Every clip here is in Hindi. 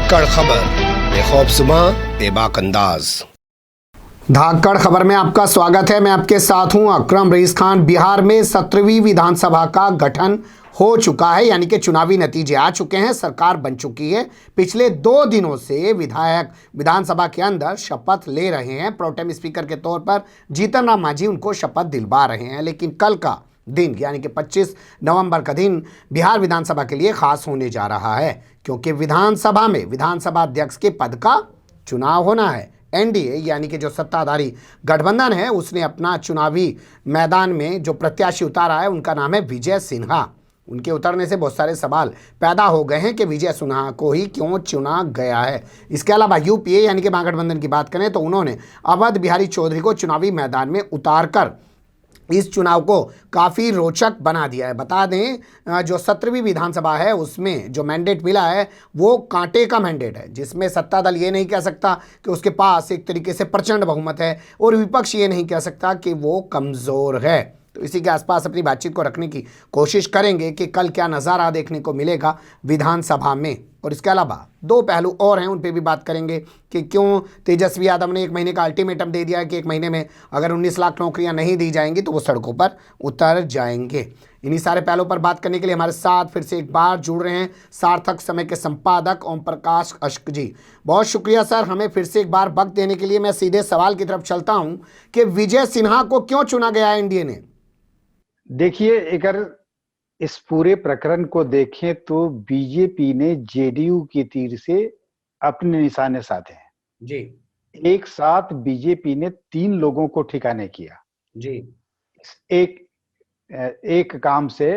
धाकड़ खबर, बेखौफजुमा बेबाक अंदाज। धाकड़ खबर में आपका स्वागत है। मैं आपके साथ हूं अकरम रईस खान। बिहार में 17वीं विधानसभा का गठन हो चुका है, यानी कि चुनावी नतीजे आ चुके हैं, सरकार बन चुकी है। पिछले 2 दिनों से विधायक विधानसभा के अंदर शपथ ले रहे हैं। प्रोटेम स्पीकर के तौर पर जीतन राम मांझी उनको शपथ दिलवा रहे हैं। लेकिन कल का दिन यानी कि 25 नवंबर का दिन बिहार विधानसभा के लिए खास होने जा रहा है, क्योंकि विधानसभा में विधानसभा अध्यक्ष के पद का चुनाव होना है। एनडीए यानी कि जो सत्ताधारी गठबंधन है, उसने अपना चुनावी मैदान में जो प्रत्याशी उतारा है, उनका नाम है विजय सिन्हा। उनके उतरने से बहुत सारे सवाल पैदा हो गए हैं कि विजय सिन्हा को ही क्यों चुना गया है। इसके अलावा यूपीए यानी कि महागठबंधन की बात करें तो उन्होंने अवध बिहारी चौधरी को चुनावी मैदान में उतार कर इस चुनाव को काफ़ी रोचक बना दिया है। बता दें, जो 17वीं विधानसभा है उसमें जो मैंडेट मिला है वो कांटे का मैंडेट है, जिसमें सत्ता दल ये नहीं कह सकता कि उसके पास एक तरीके से प्रचंड बहुमत है और विपक्ष ये नहीं कह सकता कि वो कमज़ोर है। तो इसी के आसपास अपनी बातचीत को रखने की कोशिश करेंगे कि कल क्या नज़ारा देखने को मिलेगा विधानसभा में। और इसके अलावा 2 पहलू और हैं, उन पे भी बात करेंगे कि क्यों तेजस्वी यादव ने 1 महीने का अल्टीमेटम दे दिया है कि 1 महीने में अगर 19 लाख नौकरियां नहीं दी जाएंगी तो वो सड़कों पर उतर जाएंगे। इन्हीं सारे पहलुओं पर बात करने के लिए हमारे साथ फिर से एक बार जुड़ रहे हैं सार्थक समय के संपादक ओम प्रकाश अश्क जी। बहुत शुक्रिया सर, हमें फिर से एक बार वक्त देने के लिए। मैं सीधे सवाल की तरफ चलता हूँ कि विजय सिन्हा को क्यों चुना गया है एनडीए ने? देखिए, अगर इस पूरे प्रकरण को देखें तो बीजेपी ने जेडीयू की तीर से अपने निशाने साधे हैं जी। एक साथ बीजेपी ने 3 लोगों को ठिकाने किया जी। एक काम से,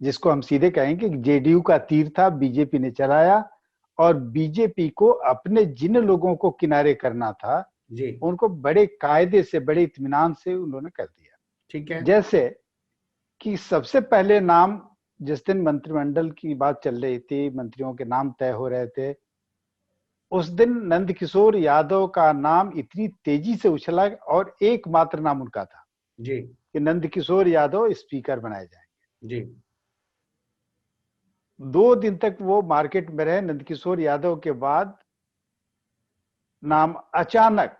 जिसको हम सीधे कहेंगे कि जेडीयू का तीर था, बीजेपी ने चलाया और बीजेपी को अपने जिन लोगों को किनारे करना था जी, उनको बड़े कायदे से, बड़े इत्मीनान से उन्होंने कर दिया। ठीक है। जैसे कि सबसे पहले नाम, जिस दिन मंत्रिमंडल की बात चल रही थी, मंत्रियों के नाम तय हो रहे थे, उस दिन नंदकिशोर यादव का नाम इतनी तेजी से उछला और एकमात्र नाम उनका था जी। कि नंदकिशोर यादव स्पीकर बनाए जाएंगे। जी। 2 दिन तक वो मार्केट में रहे। नंदकिशोर यादव के बाद नाम अचानक,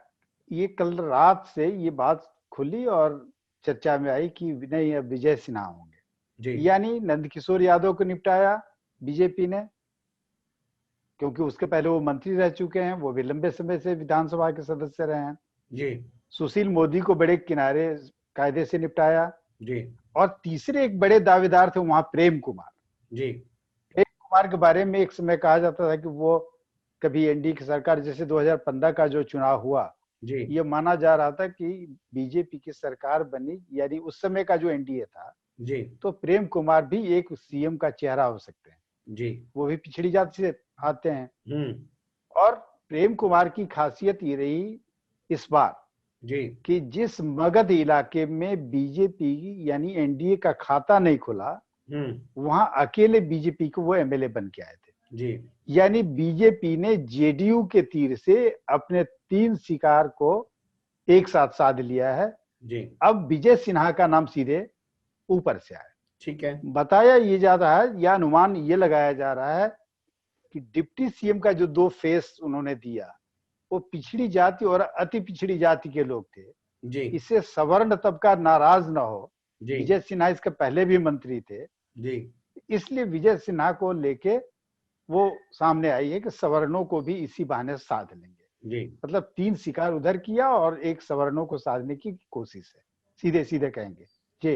ये कल रात से ये बात खुली और चर्चा में आई कि नहीं, अब विजय सिन्हा होंगे। यानी नंदकिशोर यादव को निपटाया बीजेपी ने, क्योंकि उसके पहले वो मंत्री रह चुके हैं, वो भी लंबे समय से विधानसभा के सदस्य रहे हैं जी। सुशील मोदी को बड़े किनारे कायदे से निपटाया जी। और तीसरे एक बड़े दावेदार थे वहां, प्रेम कुमार। जी। प्रेम कुमार के बारे में एक समय कहा जाता था कि वो कभी एनडीए की सरकार, जैसे 2015 का जो चुनाव हुआ, ये माना जा रहा था कि बीजेपी की सरकार बनी, यानी उस समय का जो एनडीए था जी, तो प्रेम कुमार भी एक सीएम का चेहरा हो सकते हैं जी। वो भी पिछड़ी जाति से आते हैं। और प्रेम कुमार की खासियत ये रही इस बार जी, कि जिस मगध इलाके में बीजेपी यानी एनडीए का खाता नहीं खुला, वहां अकेले बीजेपी को वो एमएलए बन के आए थे। जी। यानी बीजेपी ने जेडीयू के तीर से अपने 3 शिकार को एक साथ साध लिया है। जी। अब विजय सिन्हा का नाम सीधे ऊपर से आया। ठीक है। बताया ये जा रहा है या अनुमान ये लगाया जा रहा है कि डिप्टी सीएम का जो 2 फेस उन्होंने दिया, वो पिछड़ी जाति और अति पिछड़ी जाति के लोग थे। जी। इससे सवर्ण तबका नाराज ना हो। जी। विजय सिन्हा इसके पहले भी मंत्री थे, जी। इसलिए विजय सिन्हा को लेके वो सामने आई है कि सवर्णों को भी इसी बहाने साध लेंगे। जी। मतलब 3 शिकार उधर किया और एक सवर्णों को साधने की कोशिश है, सीधे सीधे कहेंगे जी।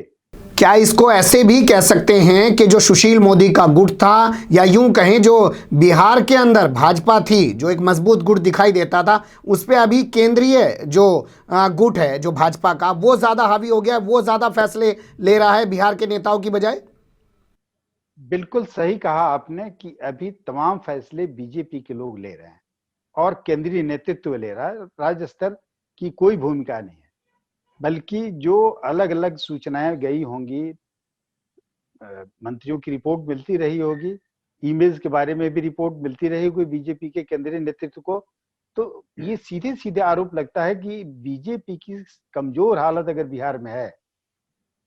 क्या इसको ऐसे भी कह सकते हैं कि जो सुशील मोदी का गुट था, या यूं कहें जो बिहार के अंदर भाजपा थी, जो एक मजबूत गुट दिखाई देता था, उस पे अभी केंद्रीय जो गुट है जो भाजपा का, वो ज्यादा हावी हो गया, वो ज्यादा फैसले ले रहा है बिहार के नेताओं की बजाय? बिल्कुल सही कहा आपने कि अभी तमाम फैसले बीजेपी के लोग ले रहे हैं और केंद्रीय नेतृत्व ले रहा है। राज्य स्तर की कोई भूमिका नहीं है, बल्कि जो अलग अलग सूचनाएं गई होंगी, मंत्रियों की रिपोर्ट मिलती रही होगी, ईमेल्स के बारे में भी रिपोर्ट मिलती रही होगी बीजेपी के केंद्रीय नेतृत्व को, तो ये सीधे सीधे आरोप लगता है कि बीजेपी की कमजोर हालत अगर बिहार में है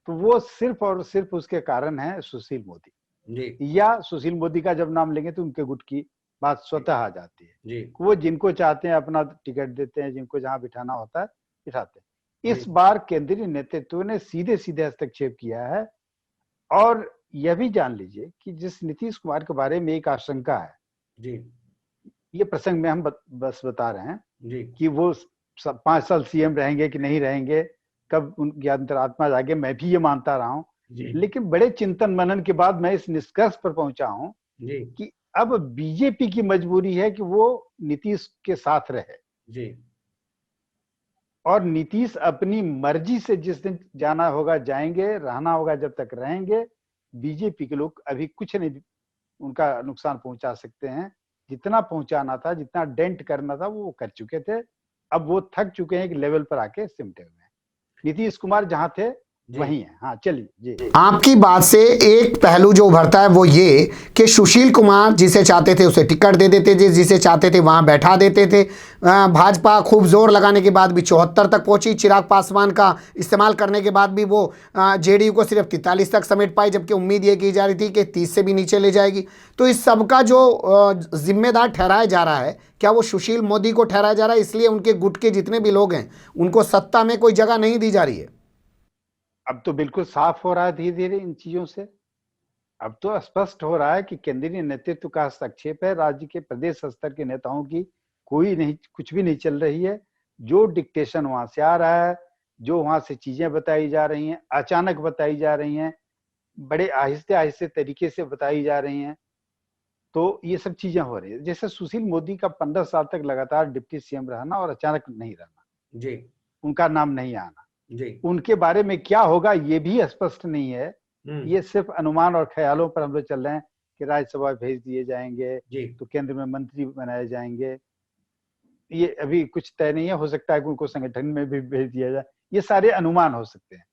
तो वो सिर्फ और सिर्फ उसके कारण है सुशील मोदी। जी। या सुशील मोदी का जब नाम लेंगे तो उनके गुट की बात स्वतः आ जाती है। जी वो जिनको चाहते हैं अपना टिकट देते हैं, जिनको जहां बिठाना होता है बिठाते हैं। इस जी। बार केंद्रीय नेतृत्व ने सीधे सीधे हस्तक्षेप किया है। और यह भी जान लीजिए कि जिस नीतीश कुमार के बारे में एक आशंका है, जी ये प्रसंग में हम बस बता रहे हैं जी कि वो 5 साल सीएम रहेंगे कि नहीं रहेंगे, कब उनकी अंतरात्मा जागे, मैं भी ये मानता रहा हूं। जी लेकिन बड़े चिंतन मनन के बाद मैं इस निष्कर्ष पर पहुंचा हूं जी कि अब बीजेपी की मजबूरी है कि वो नीतीश के साथ रहे। जी और नीतीश अपनी मर्जी से जिस दिन जाना होगा जाएंगे, रहना होगा जब तक रहेंगे। बीजेपी के लोग अभी कुछ नहीं उनका नुकसान पहुंचा सकते हैं। जितना पहुंचाना था, जितना डेंट करना था वो कर चुके थे। अब वो थक चुके हैं, एक लेवल पर आके सिमटे हुए हैं। नीतीश कुमार जहां थे जी। वहीं है। हाँ चलिए जी। आपकी बात से एक पहलू जो उभरता है वो ये कि सुशील कुमार जिसे चाहते थे उसे टिकट दे देते थे, जिसे चाहते थे वहां बैठा देते थे। भाजपा खूब जोर लगाने के बाद भी 74 तक पहुंची। चिराग पासवान का इस्तेमाल करने के बाद भी वो जेडीयू को सिर्फ 43 तक समेट पाई, जबकि उम्मीद ये की जा रही थी कि 30 से भी नीचे ले जाएगी। तो इस सबका जो जिम्मेदार ठहराया जा रहा है, क्या वो सुशील मोदी को ठहराया जा रहा है? इसलिए उनके गुट के जितने भी लोग हैं उनको सत्ता में कोई जगह नहीं दी जा रही है। अब तो बिल्कुल साफ हो रहा है धीरे धीरे इन चीजों से। अब तो स्पष्ट हो रहा है कि केंद्रीय नेतृत्व का हस्तक्षेप है, राज्य के प्रदेश स्तर के नेताओं की कोई नहीं, कुछ भी नहीं चल रही है। जो डिक्टेशन वहां से आ रहा है, जो वहां से चीजें बताई जा रही हैं, अचानक बताई जा रही हैं, बड़े आहिस्ते आहिस्ते तरीके से बताई जा रही हैं। तो ये सब चीजें हो रही है। जैसे सुशील मोदी का 15 साल तक लगातार डिप्टी सीएम रहना और अचानक नहीं रहना, जी उनका नाम नहीं आना, जी उनके बारे में क्या होगा ये भी स्पष्ट नहीं है। ये सिर्फ अनुमान और ख्यालों पर हम लोग चल रहे हैं कि राज्यसभा भेज दिए जाएंगे जी तो केंद्र में मंत्री बनाए जाएंगे। ये अभी कुछ तय नहीं है। हो सकता है कि उनको संगठन में भी भेज दिया जाए। ये सारे अनुमान हो सकते हैं।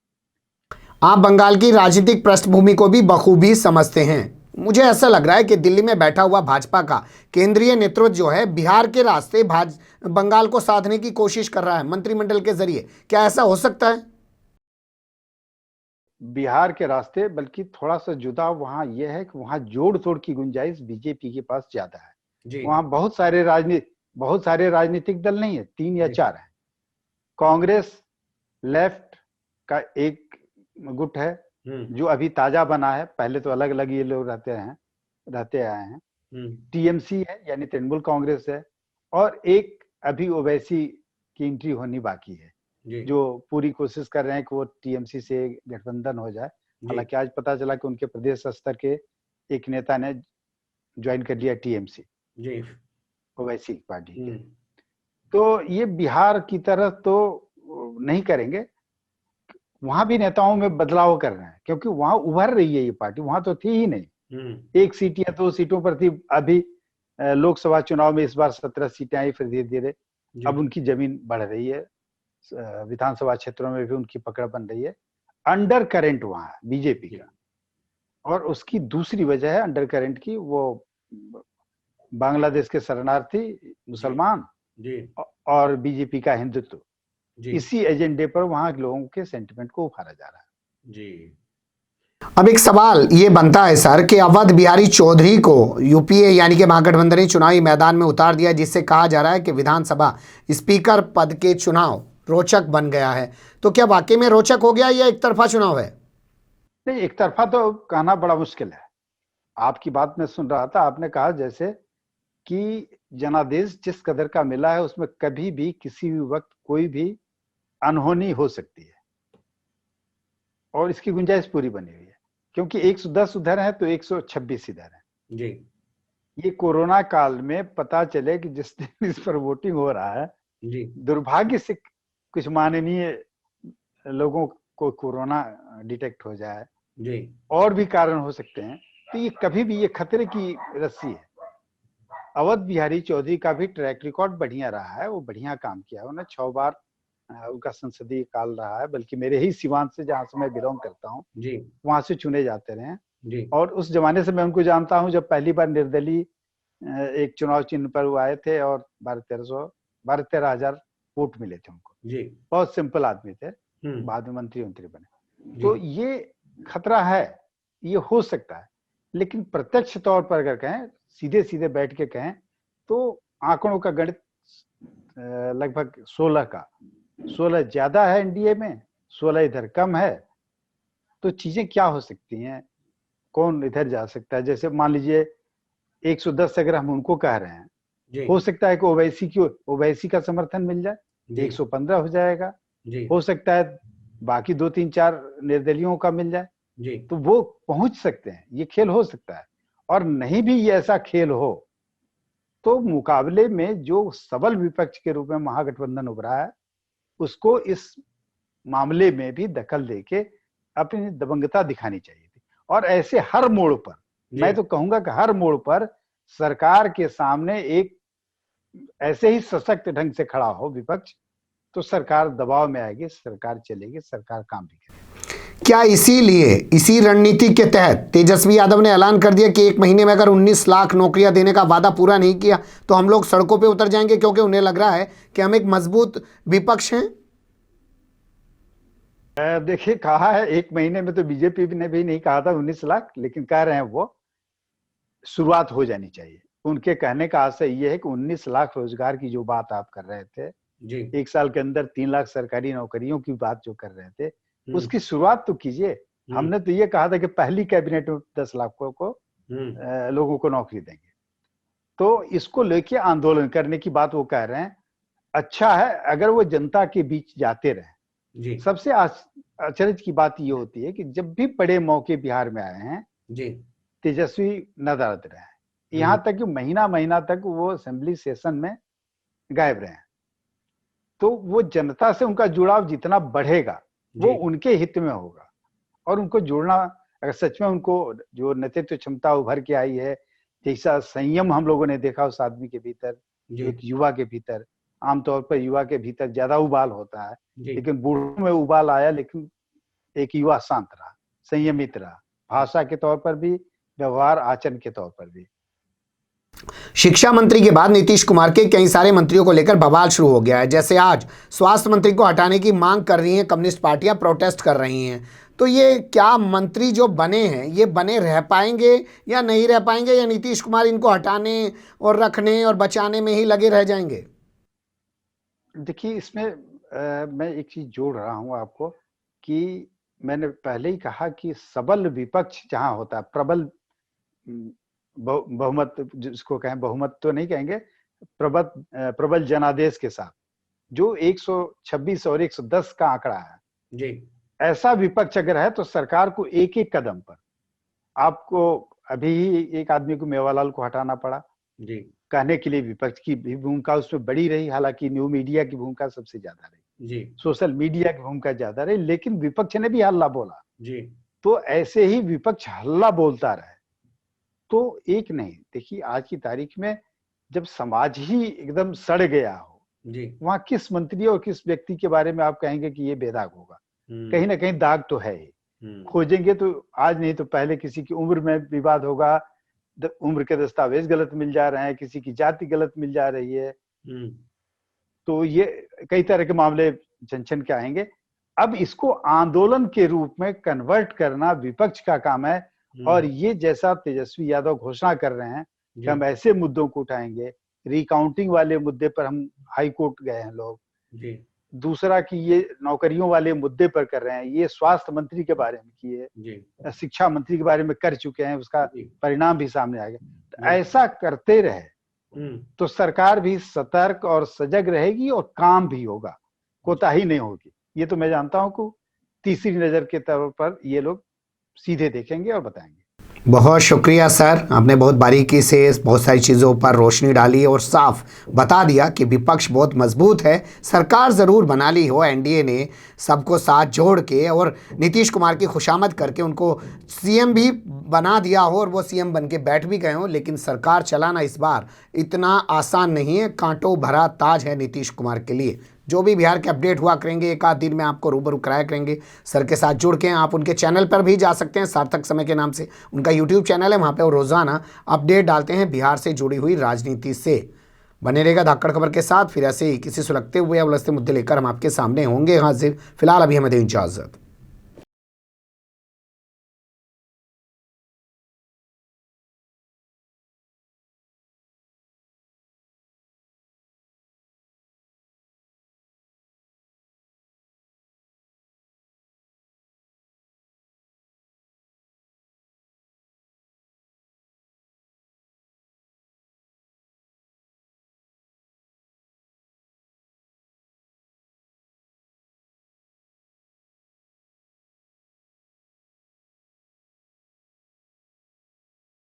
आप बंगाल की राजनीतिक पृष्ठभूमि को भी बखूबी समझते हैं। मुझे ऐसा लग रहा है कि दिल्ली में बैठा हुआ भाजपा का केंद्रीय नेतृत्व जो है बिहार के रास्ते बंगाल को साधने की कोशिश कर रहा है मंत्रिमंडल के जरिए। क्या ऐसा हो सकता है? बिहार के रास्ते बल्कि थोड़ा सा जुदा वहां यह है कि वहां जोड़ तोड़ की गुंजाइश बीजेपी के पास ज्यादा है। जी वहां बहुत सारे राजनीतिक दल नहीं है, 3 या 4 है। कांग्रेस लेफ्ट का एक गुट है जो अभी ताजा बना है, पहले तो अलग अलग ये लोग रहते आए हैं। टीएमसी है यानी तृणमूल कांग्रेस है, और एक अभी ओवैसी की एंट्री होनी बाकी है, जो पूरी कोशिश कर रहे हैं कि वो टीएमसी से गठबंधन हो जाए। हालांकि आज पता चला कि उनके प्रदेश स्तर के एक नेता ने ज्वाइन कर लिया टीएमसी, ओवैसी पार्टी के। तो ये बिहार की तरह तो नहीं करेंगे। वहां भी नेताओं में बदलाव कर रहे हैं, क्योंकि वहां उभर रही है ये पार्टी, वहां तो थी ही नहीं। 1 सीट या 2 सीटों पर थी। अभी लोकसभा चुनाव में इस बार 17 सीटें आई, फिर धीरे धीरे अब उनकी जमीन बढ़ रही है। विधानसभा क्षेत्रों में भी उनकी पकड़ बन रही है। अंडर करंट वहां है बीजेपी का, और उसकी दूसरी वजह है अंडर करंट की, वो बांग्लादेश के शरणार्थी मुसलमान और बीजेपी का हिंदुत्व। इसी एजेंडे पर वहां के लोगों के सेंटिमेंट को उभारा जा रहा है। जी। अब एक सवाल ये बनता है सर कि अवध बिहारी चौधरी को यूपीए यानी कि महागठबंधन ने चुनावी मैदान में उतार दिया, जिससे कहा जा रहा है कि विधानसभा स्पीकर पद के चुनाव रोचक बन गया है। तो क्या वाकई में रोचक हो गया या एक तरफा चुनाव है? नहीं, एक तरफा तो कहना बड़ा मुश्किल है। आपकी बात मैं सुन रहा था, आपने कहा जैसे कि जनादेश जिस कदर का मिला है उसमें कभी भी किसी भी वक्त कोई भी अनहोनी हो सकती है, और इसकी गुंजाइश पूरी बनी हुई है, क्योंकि 110 उधर है तो 126 इधर है। जी। ये कोरोना काल में पता चले कि जिस दिन इस पर वोटिंग हो रहा है, जी, दुर्भाग्य से कुछ माननीय लोगों को कोरोना डिटेक्ट हो जाए, जी, और भी कारण हो सकते हैं। तो ये कभी भी ये खतरे की रस्सी है। अवध बिहारी चौधरी का भी ट्रैक रिकॉर्ड बढ़िया रहा है, वो बढ़िया काम किया है। उन्हें 6 बार उनका संसदीय काल रहा है, बल्कि मेरे ही सिवान से, जहां से मैं बिलोंग करता हूँ, जी, वहां से चुने जाते रहे, जी, और उस जमाने से मैं उनको जानता हूँ जब पहली बार निर्दलीय एक चुनाव चिन्ह पर वो आए थे और 12-13 हजार वोट मिले थे उनको, जी। बहुत सिंपल आदमी थे, बाद में मंत्री बने। तो ये खतरा है, ये हो सकता है, लेकिन प्रत्यक्ष तौर पर अगर कहें सीधे सीधे बैठ के कहें तो आंकड़ों का गणित लगभग 16 का 16 ज्यादा है एनडीए में, 16 इधर कम है। तो चीजें क्या हो सकती हैं, कौन इधर जा सकता है? जैसे मान लीजिए 110 अगर हम उनको कह रहे हैं, हो सकता है कि ओवैसी का समर्थन मिल जाए, 115 हो जाएगा। हो सकता है बाकी 2-3-4 निर्दलियों का मिल जाए, तो वो पहुंच सकते हैं। ये खेल हो सकता है। और नहीं भी ये ऐसा खेल हो तो मुकाबले में जो सबल विपक्ष के रूप में महागठबंधन उभरा है, उसको इस मामले में भी दखल देके अपनी दबंगता दिखानी चाहिए थी। और ऐसे हर मोड़ पर, मैं तो कहूंगा कि हर मोड़ पर सरकार के सामने एक ऐसे ही सशक्त ढंग से खड़ा हो विपक्ष, तो सरकार दबाव में आएगी, सरकार चलेगी, सरकार काम भी करेगी। क्या इसीलिए इसी रणनीति के तहत तेजस्वी यादव ने ऐलान कर दिया कि 1 महीने में अगर 19 लाख नौकरियां देने का वादा पूरा नहीं किया तो हम लोग सड़कों पे उतर जाएंगे, क्योंकि उन्हें लग रहा है कि हम एक मजबूत विपक्ष हैं? देखिए, कहा है 1 महीने में, तो बीजेपी ने भी नहीं कहा था 19 लाख, लेकिन कह रहे हैं वो शुरुआत हो जानी चाहिए। उनके कहने का आशय ये है कि 19 लाख रोजगार की जो बात आप कर रहे थे जी, 1 साल के अंदर 3 लाख सरकारी नौकरियों की बात जो कर रहे थे, उसकी शुरुआत तो कीजिए। हमने तो ये कहा था कि पहली कैबिनेट में 10 लाख को लोगों को नौकरी देंगे। तो इसको लेके आंदोलन करने की बात वो कह रहे हैं। अच्छा है अगर वो जनता के बीच जाते रहे। सबसे आश्चर्य की बात ये होती है कि जब भी बड़े मौके बिहार में आए हैं जी, तेजस्वी नदारद रहे हैं। यहाँ तक कि महीना तक वो असेंबली सेशन में गायब रहे हैं। तो वो जनता से उनका जुड़ाव जितना बढ़ेगा वो उनके हित में होगा। और उनको जुड़ना, अगर सच में उनको जो नेतृत्व क्षमता उभर के आई है, जैसा संयम हम लोगों ने देखा उस आदमी के भीतर, एक युवा के भीतर, आमतौर पर युवा के भीतर ज्यादा उबाल होता है, लेकिन बूढ़ों में उबाल आया, लेकिन एक युवा शांत रहा, संयमित रहा, भाषा के तौर पर भी, व्यवहार आचरण के तौर पर भी। शिक्षा मंत्री के बाद नीतीश कुमार के कई सारे मंत्रियों को लेकर बवाल शुरू हो गया है। जैसे आज स्वास्थ्य मंत्री को हटाने की मांग कर रही हैं कम्युनिस्ट पार्टियां, प्रोटेस्ट कर रही हैं। तो ये क्या मंत्री जो बने हैं ये बने रह पाएंगे या नहीं रह पाएंगे, या नीतीश कुमार इनको हटाने और रखने और बचाने में ही लगे रह जाएंगे? देखिए, इसमें मैं एक चीज जोड़ रहा हूं आपको कि मैंने पहले ही कहा कि सबल विपक्ष जहां होता है, प्रबल बहुमत जिसको कहें, बहुमत तो नहीं कहेंगे, प्रबल जनादेश के साथ, जो 126 और 110 का आंकड़ा है जी, ऐसा विपक्ष अगर है तो सरकार को एक एक कदम पर, आपको अभी ही एक आदमी को, मेवालाल को हटाना पड़ा जी, कहने के लिए विपक्ष की भी भूमिका उसमें बड़ी रही। हालांकि न्यू मीडिया की भूमिका सबसे ज्यादा रही जी, सोशल मीडिया की भूमिका ज्यादा रही, लेकिन विपक्ष ने भी हल्ला बोला जी। तो ऐसे ही विपक्ष हल्ला बोलता रहे तो एक नहीं। देखिए, आज की तारीख में जब समाज ही एकदम सड़ गया हो जी, वहां किस मंत्री और किस व्यक्ति के बारे में आप कहेंगे कि ये बेदाग होगा? कहीं ना कहीं दाग तो है ही। खोजेंगे तो आज नहीं तो पहले किसी की उम्र में विवाद होगा, उम्र के दस्तावेज गलत मिल जा रहे हैं, किसी की जाति गलत मिल जा रही है, तो ये कई तरह के मामले छन के आएंगे। अब इसको आंदोलन के रूप में कन्वर्ट करना विपक्ष का काम है। और ये जैसा तेजस्वी यादव घोषणा कर रहे हैं कि हम ऐसे मुद्दों को उठाएंगे, रिकाउंटिंग वाले मुद्दे पर हम हाई कोर्ट गए हैं लोग जी, दूसरा कि ये नौकरियों वाले मुद्दे पर कर रहे हैं, ये स्वास्थ्य मंत्री के बारे में किए, शिक्षा मंत्री के बारे में कर चुके हैं, उसका परिणाम भी सामने आ गया। तो ऐसा करते रहे तो सरकार भी सतर्क और सजग रहेगी और काम भी होगा, कोताही नहीं होगी। ये तो मैं जानता हूं कि तीसरी नजर के तौर पर ये लोग सीधे देखेंगे और बताएंगे। बहुत शुक्रिया सर, आपने बहुत बारीकी से बहुत सारी चीज़ों पर रोशनी डाली और साफ बता दिया कि विपक्ष बहुत मजबूत है। सरकार ज़रूर बना ली हो एनडीए ने सबको साथ जोड़ के, और नीतीश कुमार की खुशामद करके उनको सीएम भी बना दिया हो और वो सीएम बन के बैठ भी गए हों, लेकिन सरकार चलाना इस बार इतना आसान नहीं है। कांटों भरा ताज है नीतीश कुमार के लिए। जो भी बिहार के अपडेट हुआ करेंगे, एक आध दिन में आपको रूबरू कराया करेंगे। सर के साथ जुड़ के आप उनके चैनल पर भी जा सकते हैं, सार्थक समय के नाम से उनका यूट्यूब चैनल है, वहाँ पे वो रोज़ाना अपडेट डालते हैं बिहार से जुड़ी हुई राजनीति से। बने रहेगा धाकड़ खबर के साथ। फिर ऐसे ही किसी सुलगते हुए या उलझते मुद्दे लेकर हम आपके सामने होंगे हाजिर। फिलहाल अभी हमें दें इजाज़त।